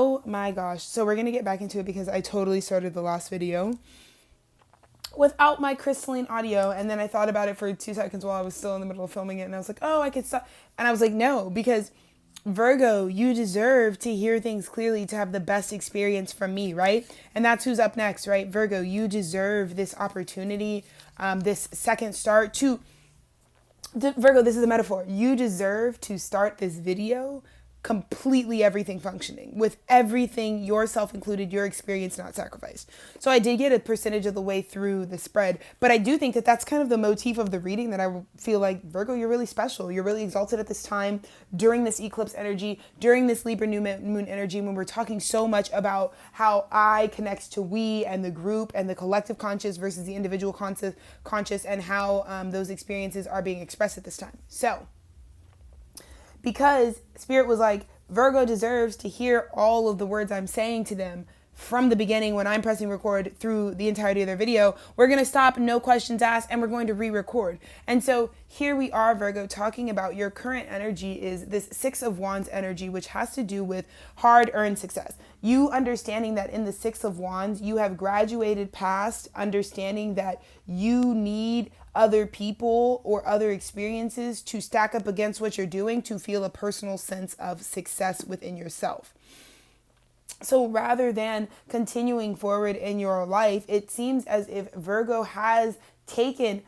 Oh my gosh. So we're going to get back into it because I totally started the last video without my crystalline audio. And then I thought about it for 2 seconds while I was still in the middle of filming it. And I was like, oh, I could stop. And I was like, no, because Virgo, you deserve to hear things clearly, to have the best experience from me, right? And that's who's up next, right? Virgo, you deserve this opportunity, this second start Virgo, this is a metaphor. You deserve to start this video completely everything functioning, with everything, yourself included, your experience not sacrificed. So I did get a percentage of the way through the spread, but I do think that that's kind of the motif of the reading, that I feel like, Virgo, you're really special. You're really exalted at this time, during this eclipse energy, during this Libra new moon energy, when we're talking so much about how I connects to we and the group and the collective conscious versus the individual conscious, and how those experiences are being expressed at this time. So because Spirit was like, Virgo deserves to hear all of the words I'm saying to them from the beginning when I'm pressing record through the entirety of their video, we're going to stop, no questions asked, and we're going to re-record. And so here we are, Virgo, talking about your current energy is this 6 of Wands energy, which has to do with hard-earned success. You understanding that in the 6 of Wands, you have graduated past understanding that you need other people or other experiences to stack up against what you're doing to feel a personal sense of success within yourself. So rather than continuing forward in your life, it seems as if Virgo has taken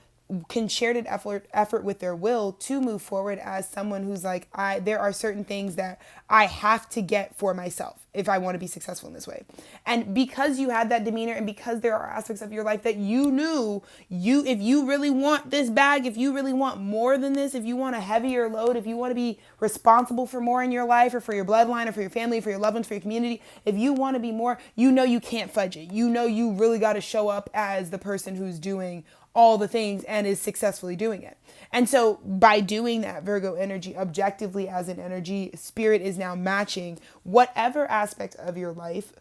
concerted effort with their will to move forward as someone who's like, there are certain things that I have to get for myself if I want to be successful in this way. And because you had that demeanor, and because there are aspects of your life that you knew if you really want this bag, if you really want more than this, if you want a heavier load, if you want to be responsible for more in your life, or for your bloodline, or for your family, for your loved ones, for your community, if you want to be more, you can't fudge it. You really got to show up as the person who's doing all the things and is successfully doing it. And so by doing that, Virgo energy, objectively as an energy, Spirit is now matching whatever aspect of your life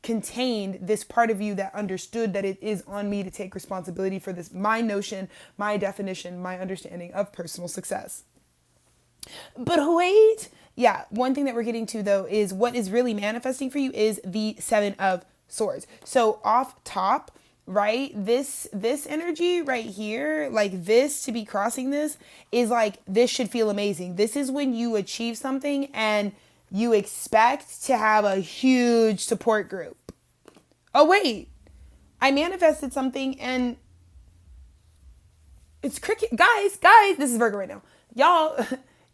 contained this part of you that understood that it is on me to take responsibility for this, my notion, my definition, my understanding of personal success. But wait, yeah, one thing that we're getting to though is what is really manifesting for you is the 7 of Swords. So off top, right, this energy right here, like this, to be crossing this is like, this should feel amazing. This is when you achieve something and you expect to have a huge support group. Oh wait, I manifested something and it's cricket. Guys, this is Virgo right now. Y'all,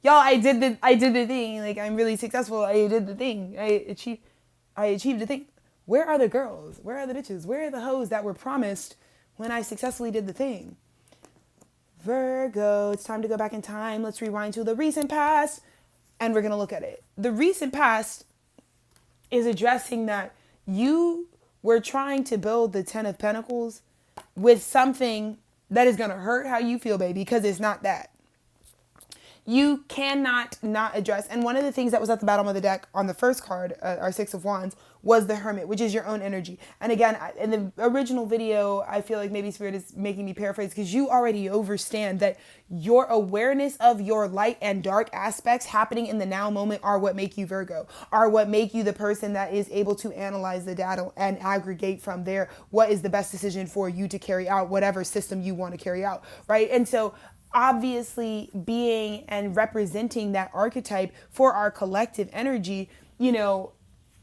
I did the thing. Like, I'm really successful. I did the thing. I achieved the thing. Where are the girls? Where are the bitches? Where are the hoes that were promised when I successfully did the thing? Virgo, it's time to go back in time. Let's rewind to the recent past, and we're going to look at it. The recent past is addressing that you were trying to build the 10 of Pentacles with something that is going to hurt how you feel, baby, because it's not that. You cannot not address. And one of the things that was at the bottom of the deck on the first card, our 6 of Wands, was the Hermit, which is your own energy. And again, in the original video, I feel like maybe Spirit is making me paraphrase, because you already understand that your awareness of your light and dark aspects happening in the now moment are what make you Virgo, are what make you the person that is able to analyze the data and aggregate from there what is the best decision for you to carry out whatever system you want to carry out, right? And so obviously being and representing that archetype for our collective energy,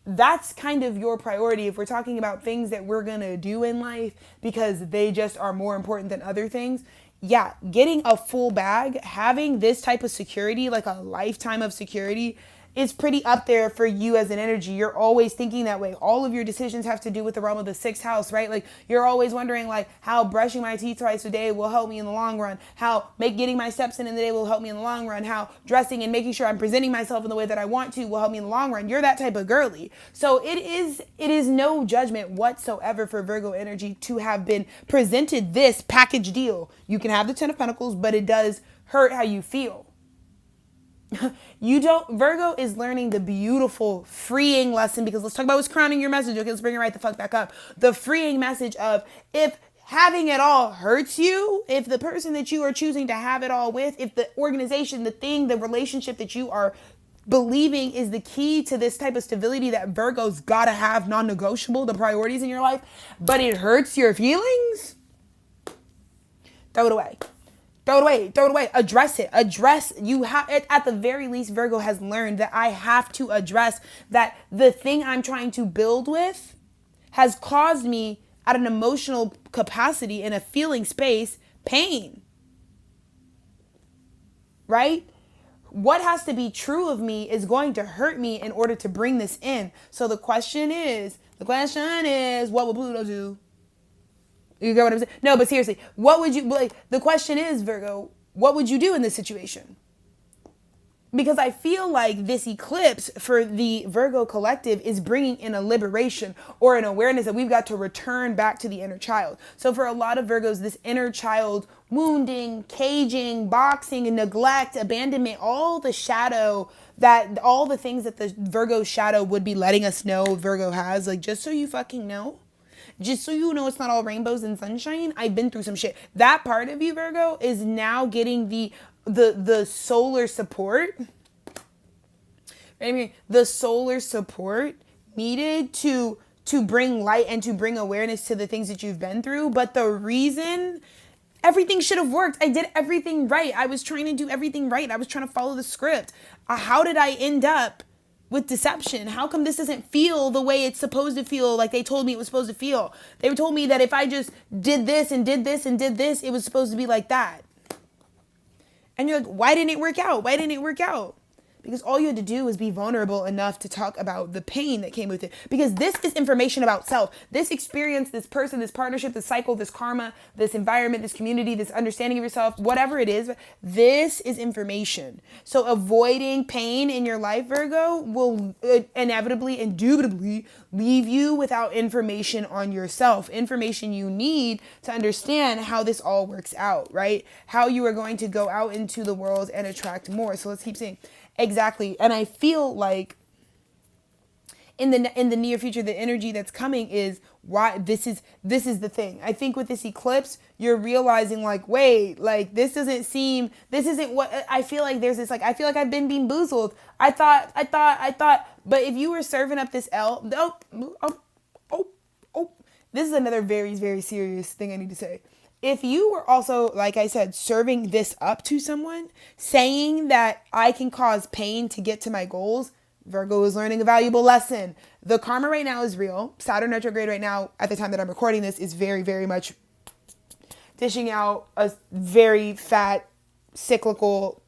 that's kind of your priority. If we're talking about things that we're going to do in life because they just are more important than other things, yeah, getting a full bag, having this type of security, like a lifetime of security, is pretty up there for you as an energy. You're always thinking that way. All of your decisions have to do with the realm of the 6th house, right? Like, you're always wondering like how brushing my teeth twice a day will help me in the long run, how getting my steps in the day will help me in the long run, how dressing and making sure I'm presenting myself in the way that I want to will help me in the long run. You're that type of girly. So it is no judgment whatsoever for Virgo energy to have been presented this package deal. You can have the 10 of Pentacles, but it does hurt how you feel. Virgo is learning the beautiful freeing lesson, because let's talk about what's crowning your message. Okay, let's bring it right the fuck back up. The freeing message of, if having it all hurts you, if the person that you are choosing to have it all with, if the organization, the thing, the relationship that you are believing is the key to this type of stability that Virgo's gotta have non-negotiable, the priorities in your life, but it hurts your feelings, throw it away. Throw it away. Throw it away. Address it. You have, at the very least, Virgo has learned that I have to address that the thing I'm trying to build with has caused me at an emotional capacity in a feeling space, pain. Right? What has to be true of me is going to hurt me in order to bring this in. So the question is, what will Pluto do? You get what I'm saying? No, but seriously, what would you, like, the question is, Virgo, what would you do in this situation? Because I feel like this eclipse for the Virgo collective is bringing in a liberation or an awareness that we've got to return back to the inner child. So for a lot of Virgos, this inner child wounding, caging, boxing, and neglect, abandonment, all the things that the Virgo shadow would be letting us know Virgo has, like, just so you fucking know. Just so you know, it's not all rainbows and sunshine. I've been through some shit. That part of you, Virgo, is now getting the solar support. The solar support needed to bring light and to bring awareness to the things that you've been through. But the reason, everything should have worked. I did everything right. I was trying to do everything right. I was trying to follow the script. How did I end up with deception? How come this doesn't feel the way it's supposed to feel, like they told me it was supposed to feel? They told me that if I just did this and did this and did this, it was supposed to be like that. And you're like, why didn't it work out? Why didn't it work out? Because all you had to do was be vulnerable enough to talk about the pain that came with it. Because this is information about self. This experience, this person, this partnership, this cycle, this karma, this environment, this community, this understanding of yourself, whatever it is, this is information. So avoiding pain in your life, Virgo, will inevitably, indubitably leave you without information on yourself. Information you need to understand how this all works out, right? How you are going to go out into the world and attract more. So let's keep seeing. Exactly. And I feel like in the near future, the energy that's coming is why this is the thing. I think with this eclipse, you're realizing like, wait, like this isn't what I feel like. There's this, like, I feel like I've been bamboozled. I thought, but if you were serving up this this is another very, very serious thing I need to say. If you were also, like I said, serving this up to someone, saying that I can cause pain to get to my goals, Virgo is learning a valuable lesson. The karma right now is real. Saturn retrograde right now, at the time that I'm recording this, is very, very much dishing out a very fat, cyclical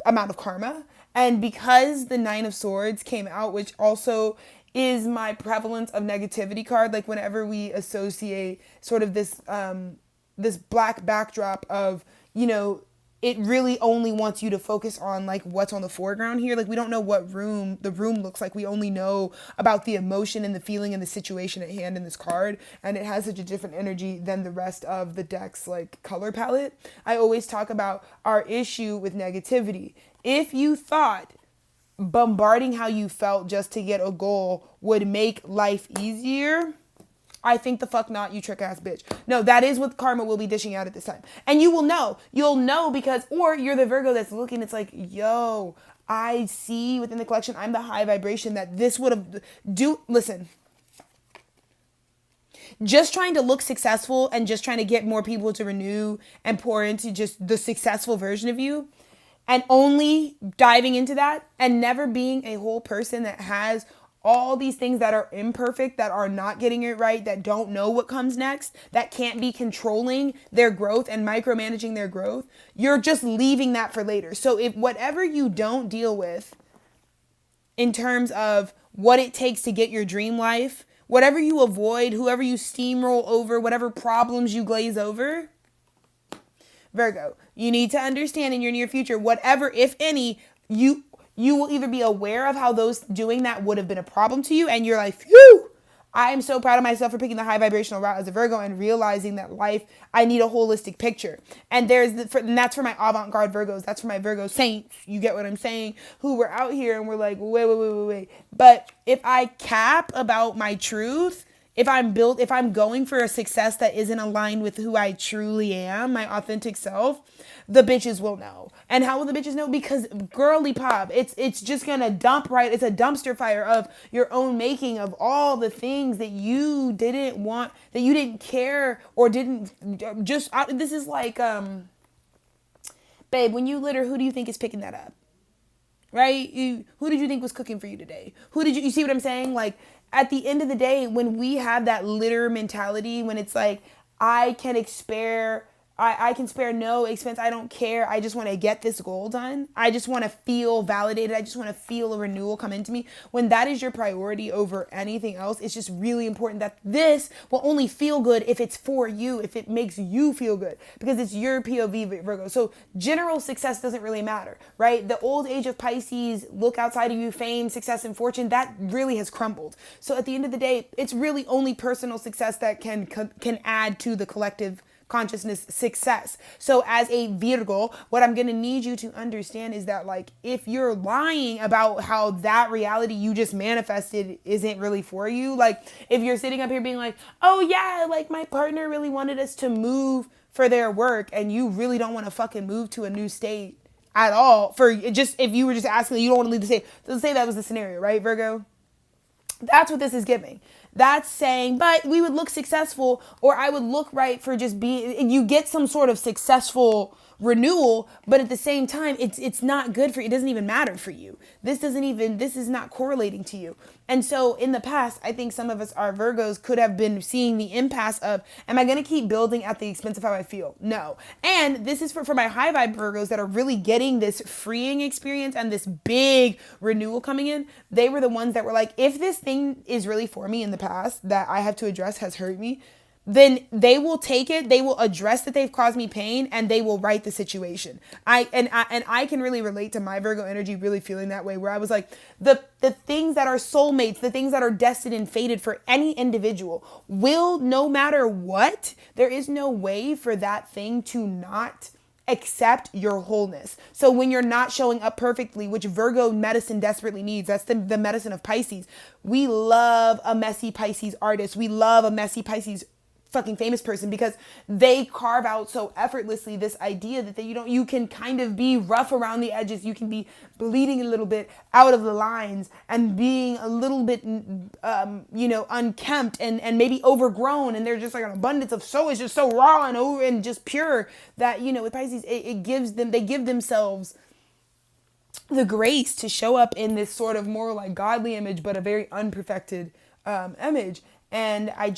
amount of karma. And because the Nine of Swords came out, which also is my prevalence of negativity card, like whenever we associate sort of this this black backdrop of, you know, it really only wants you to focus on like what's on the foreground here. Like we don't know what the room looks like. We only know about the emotion and the feeling and the situation at hand in this card. And it has such a different energy than the rest of the deck's like color palette. I always talk about our issue with negativity. If you thought bombarding how you felt just to get a goal would make life easier, I think the fuck not, you trick ass bitch. No, that is what karma will be dishing out at this time. And you'll know because, or you're the Virgo that's looking, it's like, yo, I see within the collection, I'm the high vibration that this would have, listen, just trying to look successful and just trying to get more people to renew and pour into just the successful version of you, and only diving into that and never being a whole person that has all these things that are imperfect, that are not getting it right, that don't know what comes next, that can't be controlling their growth and micromanaging their growth, you're just leaving that for later. So if whatever you don't deal with in terms of what it takes to get your dream life, whatever you avoid, whoever you steamroll over, whatever problems you glaze over, Virgo, you need to understand in your near future, whatever, if any, you will either be aware of how those doing that would have been a problem to you, and you're like, phew, I am so proud of myself for picking the high vibrational route as a Virgo and realizing that life, I need a holistic picture. And and that's for my avant-garde Virgos. That's for my Virgo saints. You get what I'm saying? Who were out here and we're like, wait. But if I cap about my truth, if I'm going for a success that isn't aligned with who I truly am, my authentic self, the bitches will know. And how will the bitches know? Because girly pop, it's just gonna dump, right? It's a dumpster fire of your own making, of all the things that you didn't want, that you didn't care, or didn't just, this is like, babe, when you litter, who do you think is picking that up? Right? Who did you think was cooking for you today? You see what I'm saying? Like, at the end of the day, when we have that litter mentality, when it's like, I can spare no expense. I don't care. I just want to get this goal done. I just want to feel validated. I just want to feel a renewal come into me. When that is your priority over anything else, it's just really important that this will only feel good if it's for you, if it makes you feel good, because it's your POV, Virgo. So general success doesn't really matter, right? The old age of Pisces, look outside of you, fame, success, and fortune, that really has crumbled. So at the end of the day, it's really only personal success that can add to the collective consciousness success. So as a Virgo, what I'm going to need you to understand is that, like, if you're lying about how that reality you just manifested isn't really for you, like if you're sitting up here being like, oh yeah, like my partner really wanted us to move for their work, and you really don't want to fucking move to a new state at all, for just, if you were just asking, you don't want to leave the state. Let's say that was the scenario, right, Virgo? That's what this is giving. That's saying, but we would look successful, or I would look right for just being, you get some sort of successful renewal, but at the same time, it's not good for you. It doesn't even matter for you. This is not correlating to you. And so in the past, I think some of us, our Virgos, could have been seeing the impasse of, am I going to keep building at the expense of how I feel? No. And this is for my high vibe Virgos that are really getting this freeing experience and this big renewal coming in. They were the ones that were like, if this thing is really for me in the past that I have to address has hurt me, then they will take it, they will address that they've caused me pain, and they will right the situation. I can really relate to my Virgo energy really feeling that way, where I was like, the things that are soulmates, the things that are destined and fated for any individual will, no matter what, there is no way for that thing to not accept your wholeness. So when you're not showing up perfectly, which Virgo medicine desperately needs, that's the medicine of Pisces. We love a messy Pisces artist. We love a messy Pisces fucking famous person, because they carve out so effortlessly this idea that you can kind of be rough around the edges. You can be bleeding a little bit out of the lines and being a little bit, unkempt and maybe overgrown. And there's just like an abundance of it's just so raw and just pure that, with Pisces, they give themselves the grace to show up in this sort of more like godly image, but a very unperfected image. And I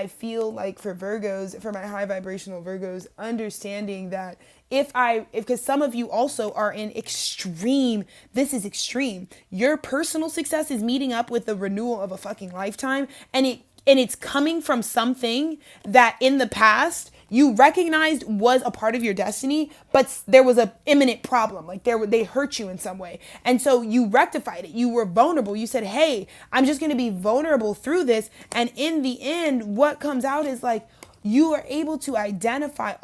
feel like for Virgos, for my high vibrational Virgos, understanding that because some of you also are in extreme, this is extreme. Your personal success is meeting up with the renewal of a fucking lifetime. And it's coming from something that in the past you recognized was a part of your destiny, but there was an imminent problem. Like they hurt you in some way. And so you rectified it. You were vulnerable. You said, hey, I'm just going to be vulnerable through this. And in the end, what comes out is like, you are able to identify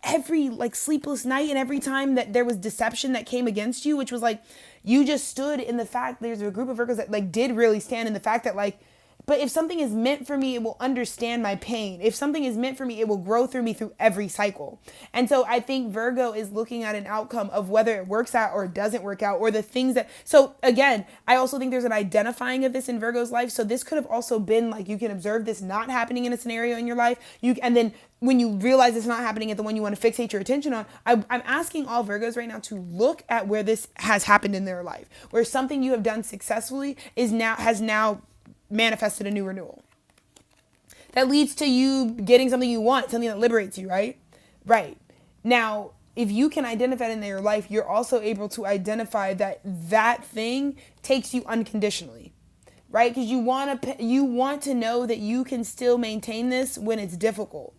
every like sleepless night and every time that there was deception that came against you, which was like, you just stood in the fact, there's a group of Virgos that like did really stand in the fact that like, but if something is meant for me, it will understand my pain. If something is meant for me, it will grow through me through every cycle. And so I think Virgo is looking at an outcome of whether it works out or it doesn't work out, or the things that, so again, I also think there's an identifying of this in Virgo's life. So this could have also been like, you can observe this not happening in a scenario in your life. And then when you realize it's not happening at the one you want to fixate your attention on, I'm asking all Virgos right now to look at where this has happened in their life, where something you have done successfully has now manifested a new renewal that leads to you getting something you want, something that liberates you, right? Right. Now, if you can identify it in your life, you're also able to identify that thing takes you unconditionally, right? Because you want to know that you can still maintain this when it's difficult.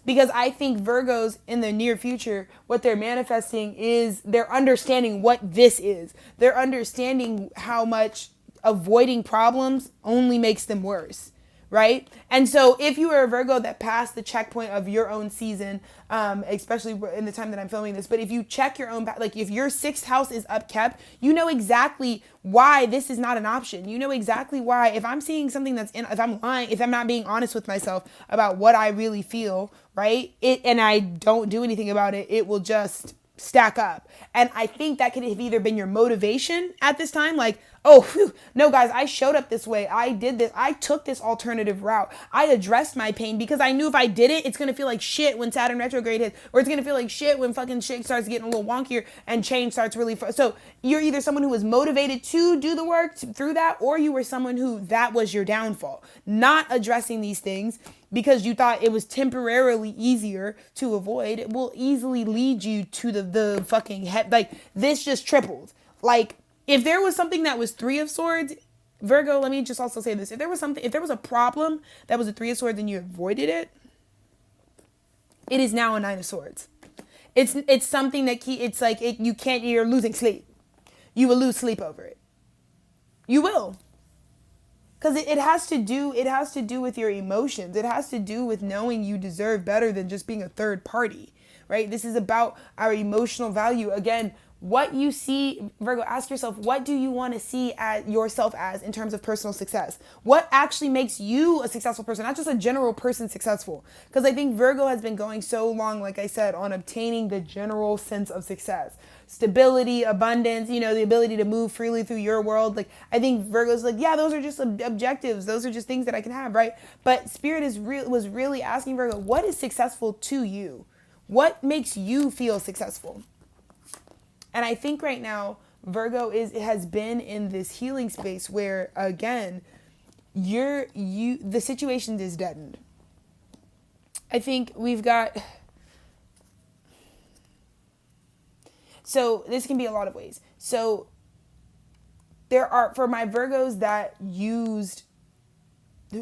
Because I think Virgos in the near future, what they're manifesting is they're understanding what this is. They're understanding how much avoiding problems only makes them worse, right? And so if you are a Virgo that passed the checkpoint of your own season, especially in the time that I'm filming this, but if you check your own, like if your sixth house is upkept, you know exactly why this is not an option. You know exactly why, if I'm seeing something if I'm lying, if I'm not being honest with myself about what I really feel, right? And I don't do anything about it, it will just stack up. And I think that could have either been your motivation at this time, like, oh, whew, no guys, I showed up this way. I did this. I took this alternative route. I addressed my pain because I knew if I did it, it's going to feel like shit when Saturn retrograde hits, or it's going to feel like shit when fucking shit starts getting a little wonkier and change starts really so you're either someone who was motivated to do the work through that, or you were someone who that was your downfall, not addressing these things because you thought it was temporarily easier to avoid. It will easily lead you to the fucking head. Like, this just tripled. Like, if there was something that was Three of Swords, Virgo, let me just also say this. If there was a problem that was a Three of Swords and you avoided it, it is now a Nine of Swords. It's something that you're losing sleep. You will lose sleep over it. You will. Because it has to do with your emotions. It has to do with knowing you deserve better than just being a third party, right? This is about our emotional value. Again, what you see, Virgo, ask yourself, what do you want to see yourself as in terms of personal success? What actually makes you a successful person, not just a general person successful? Because I think Virgo has been going so long, like I said, on obtaining the general sense of success. Stability, abundance, the ability to move freely through your world. Like, I think Virgo's like, yeah, those are just objectives. Those are just things that I can have, right? But Spirit was really asking Virgo, what is successful to you? What makes you feel successful? And I think right now, Virgo has been in this healing space where, again, the situation is deadened. I think we've got... So this can be a lot of ways. So there are, for my Virgos that used...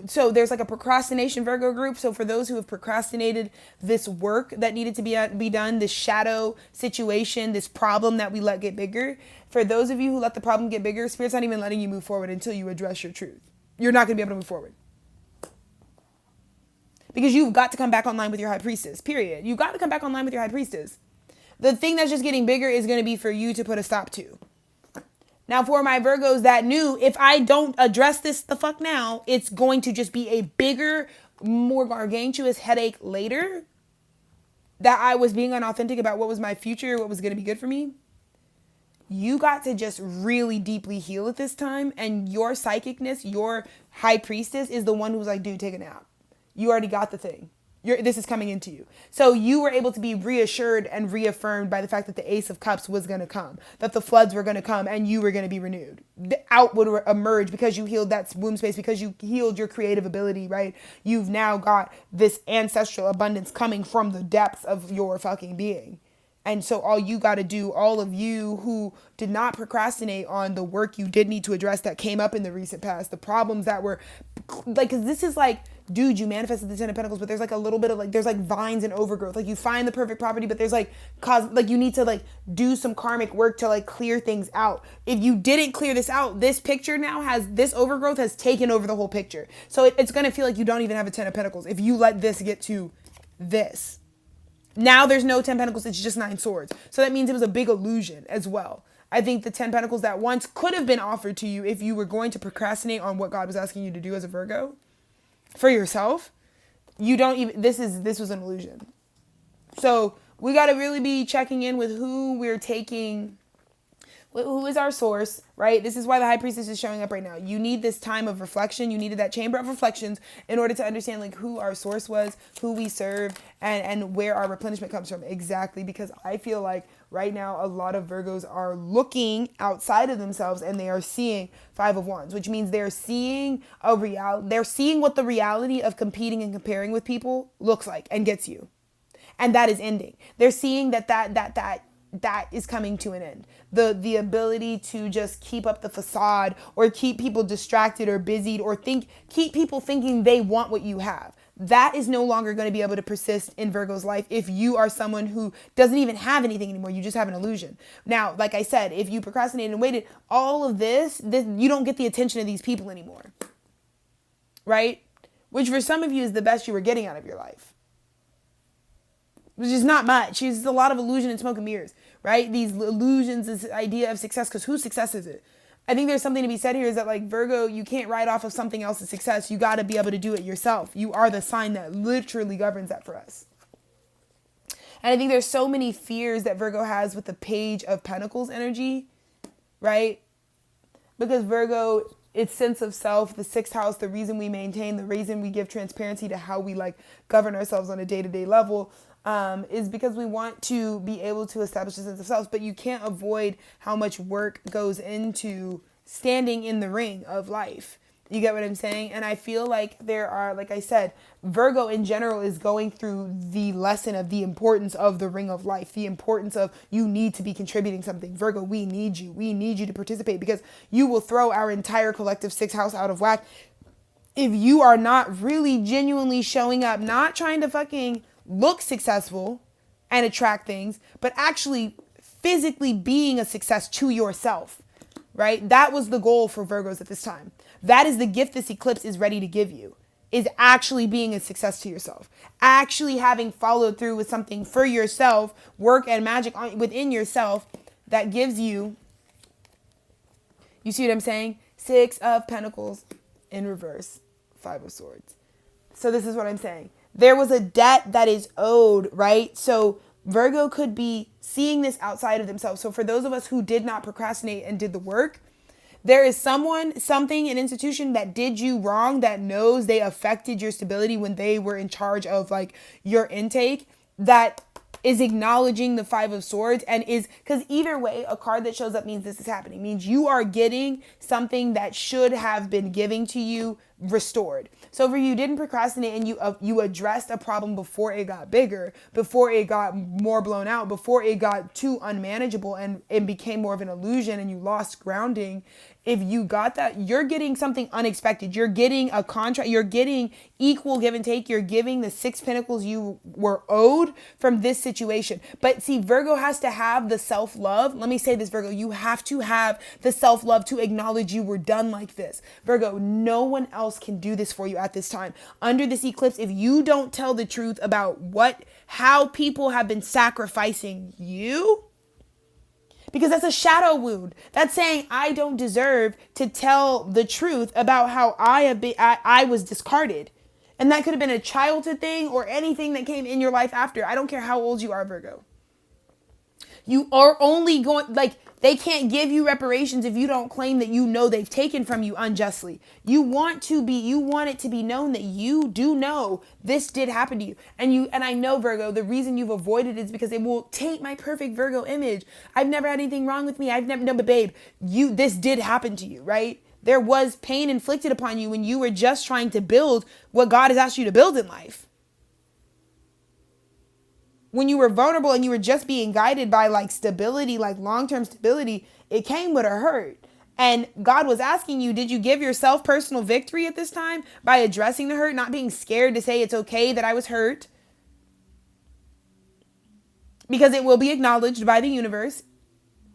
So there's like a procrastination Virgo group. So for those who have procrastinated this work that needed to be done, this shadow situation, this problem that we let get bigger. For those of you who let the problem get bigger, Spirit's not even letting you move forward until you address your truth. You're not going to be able to move forward. Because you've got to come back online with your High Priestess, period. You've got to come back online with your High Priestess. The thing that's just getting bigger is going to be for you to put a stop to. Now, for my Virgos that knew, if I don't address this the fuck now, it's going to just be a bigger, more gargantuous headache later, that I was being unauthentic about what was my future, what was going to be good for me. You got to just really deeply heal at this time. And your psychicness, your High Priestess is the one who's like, dude, take a nap. You already got the thing. This is coming into you. So you were able to be reassured and reaffirmed by the fact that the Ace of Cups was going to come, that the floods were going to come, and you were going to be renewed. The out would emerge because you healed that womb space, because you healed your creative ability, right? You've now got this ancestral abundance coming from the depths of your fucking being. And so all you got to do, all of you who did not procrastinate on the work you did need to address that came up in the recent past, the problems that were like, because this is like, dude, you manifested the Ten of Pentacles, but there's like a little bit of like, there's like vines and overgrowth. Like you find the perfect property, but there's like you need to like do some karmic work to like clear things out. If you didn't clear this out, this picture now this overgrowth has taken over the whole picture. So it's going to feel like you don't even have a Ten of Pentacles if you let this get to this. Now there's no 10 Pentacles, it's just 9 Swords. So that means it was a big illusion as well. I think the 10 Pentacles that once could have been offered to you if you were going to procrastinate on what God was asking you to do as a Virgo for yourself, this was an illusion. So we got to really be checking in with who we're taking, who is our source, right? This is why the High Priestess is showing up right now. You need this time of reflection. You needed that chamber of reflections in order to understand like who our source was, who we serve, and where our replenishment comes from. Exactly, because I feel like right now a lot of Virgos are looking outside of themselves and they are seeing Five of Wands, which means they're seeing they're seeing what the reality of competing and comparing with people looks like and gets you. And that is ending. They're seeing that is coming to an end. The ability to just keep up the facade or keep people distracted or busied or keep people thinking they want what you have. That is no longer going to be able to persist in Virgo's life if you are someone who doesn't even have anything anymore. You just have an illusion. Now, like I said, if you procrastinated and waited, all of this you don't get the attention of these people anymore. Right? which for some of you is the best you were getting out of your life. Which is not much. It's a lot of illusion and smoke and mirrors, right? These illusions, this idea of success, because whose success is it? I think there's something to be said here is that, like, Virgo, you can't ride off of something else's success. You got to be able to do it yourself. You are the sign that literally governs that for us. And I think there's so many fears that Virgo has with the Page of Pentacles energy, right? Because Virgo, its sense of self, the sixth house, the reason we maintain, the reason we give transparency to how we like govern ourselves on a day-to-day level, is because we want to be able to establish a sense of self. But you can't avoid how much work goes into standing in the ring of life. You get what I'm saying? And I feel like there are, like I said, Virgo in general is going through the lesson of the importance of the ring of life, the importance of you need to be contributing something. Virgo, we need you. We need you to participate, because you will throw our entire collective sixth house out of whack if you are not really genuinely showing up, not trying to fucking look successful and attract things, but actually physically being a success to yourself, right? That was the goal for Virgos at this time. That is the gift this eclipse is ready to give you, is actually being a success to yourself, actually having followed through with something for yourself, work and magic within yourself that gives you, you see what I'm saying? Six of Pentacles in reverse, Five of Swords. So this is what I'm saying. There was a debt that is owed, right? So Virgo could be seeing this outside of themselves. So for those of us who did not procrastinate and did the work, there is someone, something, an institution that did you wrong, that knows they affected your stability when they were in charge of like your intake, that is acknowledging the Five of Swords, and is, because either way, a card that shows up means this is happening, means you are getting something that should have been given to you restored. So for you didn't procrastinate and you addressed a problem before it got bigger, before it got more blown out, before it got too unmanageable and it became more of an illusion and you lost grounding. If you got that, you're getting something unexpected. You're getting a contract. You're getting equal give and take. You're giving the Six Pentacles you were owed from this situation. But see, Virgo has to have the self-love. Let me say this, Virgo. You have to have the self-love to acknowledge you were done like this. Virgo, no one else can do this for you at this time. Under this eclipse, if you don't tell the truth about how people have been sacrificing you, because that's a shadow wound. That's saying I don't deserve to tell the truth about how I was discarded. And that could have been a childhood thing or anything that came in your life after. I don't care how old you are, Virgo. You are only going, like, they can't give you reparations if you don't claim that you know they've taken from you unjustly. You want it to be known that you do know this did happen to you. And I know, Virgo, the reason you've avoided it is because it will taint my perfect Virgo image. I've never had anything wrong with me. No, but babe, this did happen to you, right? There was pain inflicted upon you when you were just trying to build what God has asked you to build in life. When you were vulnerable and you were just being guided by like stability, like long-term stability, it came with a hurt. And God was asking you, did you give yourself personal victory at this time by addressing the hurt, not being scared to say it's okay that I was hurt? Because it will be acknowledged by the universe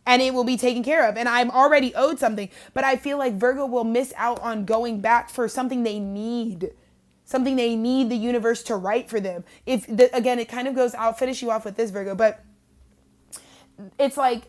and it will be taken care of. And I'm already owed something, but I feel like Virgo will miss out on going back for something they need. Something they need the universe to write for them. Again, it kind of goes, I'll finish you off with this, Virgo, but it's like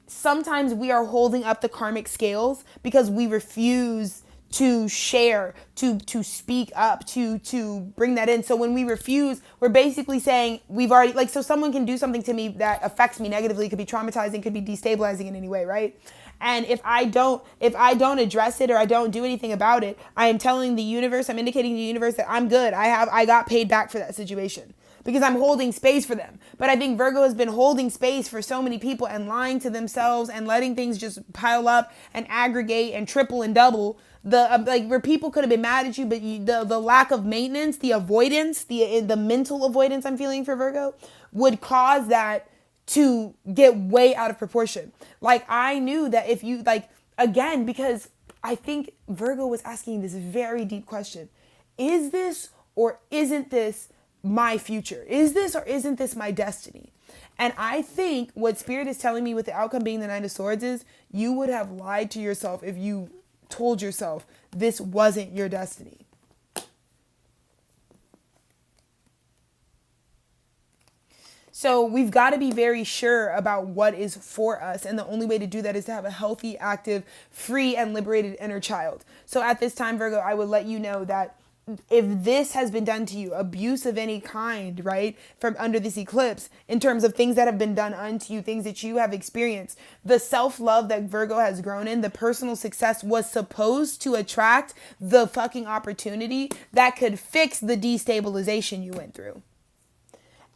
sometimes we are holding up the karmic scales because we refuse to share, to speak up, to bring that in. So when we refuse, we're basically saying we've already, like, so someone can do something to me that affects me negatively, could be traumatizing, could be destabilizing in any way, right? And if I don't address it or I don't do anything about it, I am telling the universe, I'm indicating to the universe that I'm good. I got paid back for that situation because I'm holding space for them. But I think Virgo has been holding space for so many people and lying to themselves and letting things just pile up and aggregate and triple and double. Where people could have been mad at you, but the lack of maintenance, the avoidance, the mental avoidance I'm feeling for Virgo would cause that to get way out of proportion. Like, I knew that if you, like, again, because I think Virgo was asking this very deep question. Is this or isn't this my future? Is this or isn't this my destiny? And I think what Spirit is telling me with the outcome being the Nine of Swords is you would have lied to yourself if you told yourself this wasn't your destiny. So we've got to be very sure about what is for us. And the only way to do that is to have a healthy, active, free, and liberated inner child. So at this time, Virgo, I would let you know that if this has been done to you, abuse of any kind, right, from under this eclipse, in terms of things that have been done unto you, things that you have experienced, the self-love that Virgo has grown in, the personal success was supposed to attract the fucking opportunity that could fix the destabilization you went through.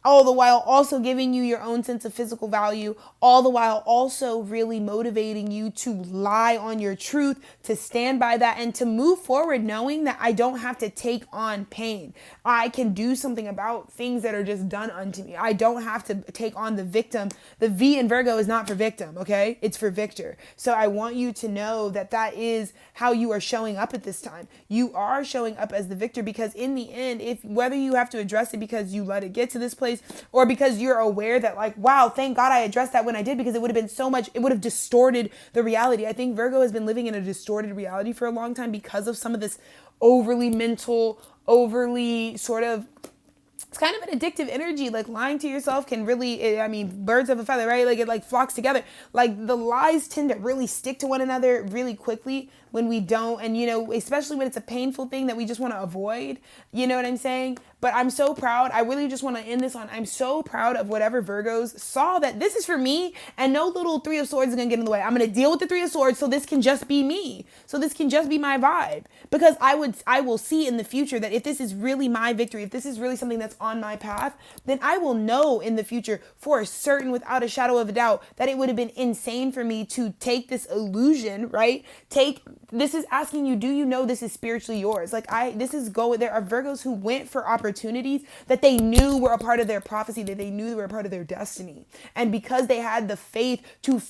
All the while also giving you your own sense of physical value, all the while also really motivating you to lie on your truth, to stand by that, and to move forward knowing that I don't have to take on pain. I can do something about things that are just done unto me. I don't have to take on the victim. The V in Virgo is not for victim, okay? It's for victor. So I want you to know that that is how you are showing up at this time. You are showing up as the victor, because in the end, if whether you have to address it because you let it get to this place, or because you're aware that like, wow, thank God I addressed that when I did, because it would have been so much, it would have distorted the reality. I think Virgo has been living in a distorted reality for a long time because of some of this overly mental, overly sort of, it's kind of an addictive energy. Like lying to yourself can really, I mean, birds of a feather, right? Like it like flocks together. Like the lies tend to really stick to one another really quickly when we don't. And, you know, especially when it's a painful thing that we just want to avoid, you know what I'm saying? But I'm so proud. I really just want to end this on, I'm so proud of whatever Virgos saw that this is for me, and no little Three of Swords is going to get in the way. I'm going to deal with the Three of Swords so this can just be me. So this can just be my vibe. Because I will see in the future that if this is really my victory, if this is really something that's on my path, then I will know in the future for certain, without a shadow of a doubt, that it would have been insane for me to take this illusion, right? This is asking you, do you know this is spiritually yours? Like there are Virgos who went for opportunities that they knew were a part of their prophecy, that they knew they were a part of their destiny. And because they had the faith to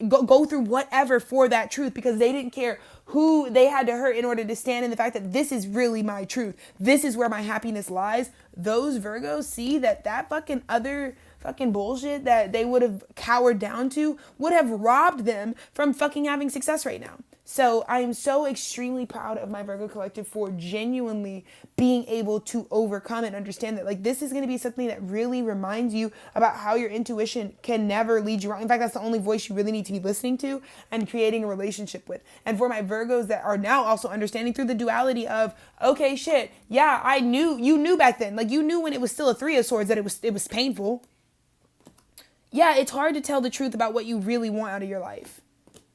go through whatever for that truth, because they didn't care who they had to hurt in order to stand in the fact that this is really my truth. This is where my happiness lies. Those Virgos see that fucking other fucking bullshit that they would have cowered down to would have robbed them from fucking having success right now. So I am so extremely proud of my Virgo collective for genuinely being able to overcome and understand that like this is going to be something that really reminds you about how your intuition can never lead you wrong. In fact, that's the only voice you really need to be listening to and creating a relationship with. And for my Virgos that are now also understanding through the duality of, okay, shit, yeah, you knew back then. Like you knew when it was still a Three of Swords that it was painful. Yeah, it's hard to tell the truth about what you really want out of your life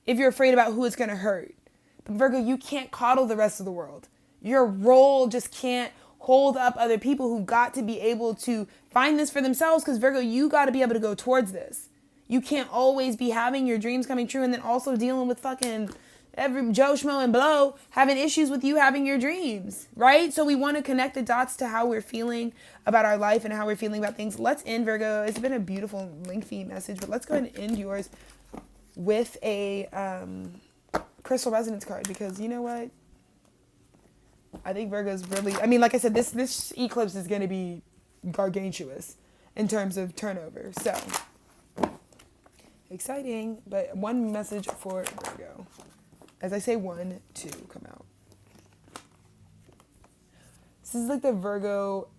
if you're afraid about who it's going to hurt. But Virgo, you can't coddle the rest of the world. Your role just can't hold up other people who've got to be able to find this for themselves, because Virgo, you got to be able to go towards this. You can't always be having your dreams coming true and then also dealing with fucking every Joe, Schmo, and Blow having issues with you having your dreams, right? So we want to connect the dots to how we're feeling about our life and how we're feeling about things. Let's end, Virgo. It's been a beautiful, lengthy message, but let's go ahead and end yours with a crystal resonance card, because you know what? I think Virgo's really, I mean, like I said, this eclipse is going to be gargantuous in terms of turnover. So exciting, but one message for Virgo. As I say 1, 2, come out. This is like the Virgo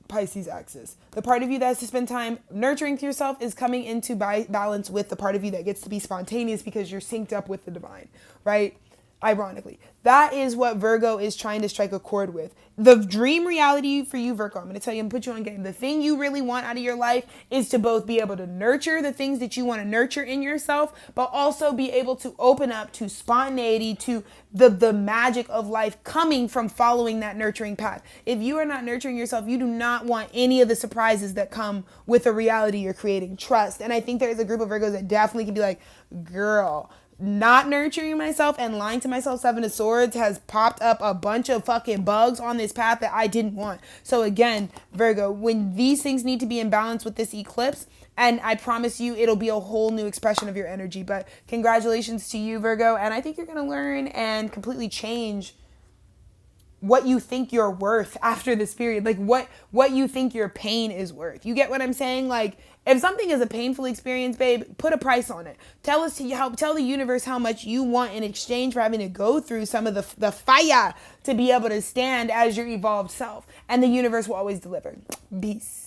Pisces axis. The part of you that has to spend time nurturing to yourself is coming into balance with the part of you that gets to be spontaneous because you're synced up with the divine, right? Ironically, that is what Virgo is trying to strike a chord with. The dream reality for you, Virgo, I'm going to tell you and put you on game. The thing you really want out of your life is to both be able to nurture the things that you want to nurture in yourself, but also be able to open up to spontaneity, to the magic of life coming from following that nurturing path. If you are not nurturing yourself, you do not want any of the surprises that come with the reality you're creating. Trust. And I think there is a group of Virgos that definitely can be like, girl, not nurturing myself and lying to myself, 7 of Swords has popped up a bunch of fucking bugs on this path that I didn't want. So again, Virgo, when these things need to be in balance with this eclipse, and I promise you it'll be a whole new expression of your energy. But congratulations to you, Virgo, and I think you're going to learn and completely change what you think you're worth after this period. Like what you think your pain is worth. You get what I'm saying? Like, if something is a painful experience, babe, put a price on it. Tell the universe how much you want in exchange for having to go through some of the fire to be able to stand as your evolved self. And the universe will always deliver. Peace.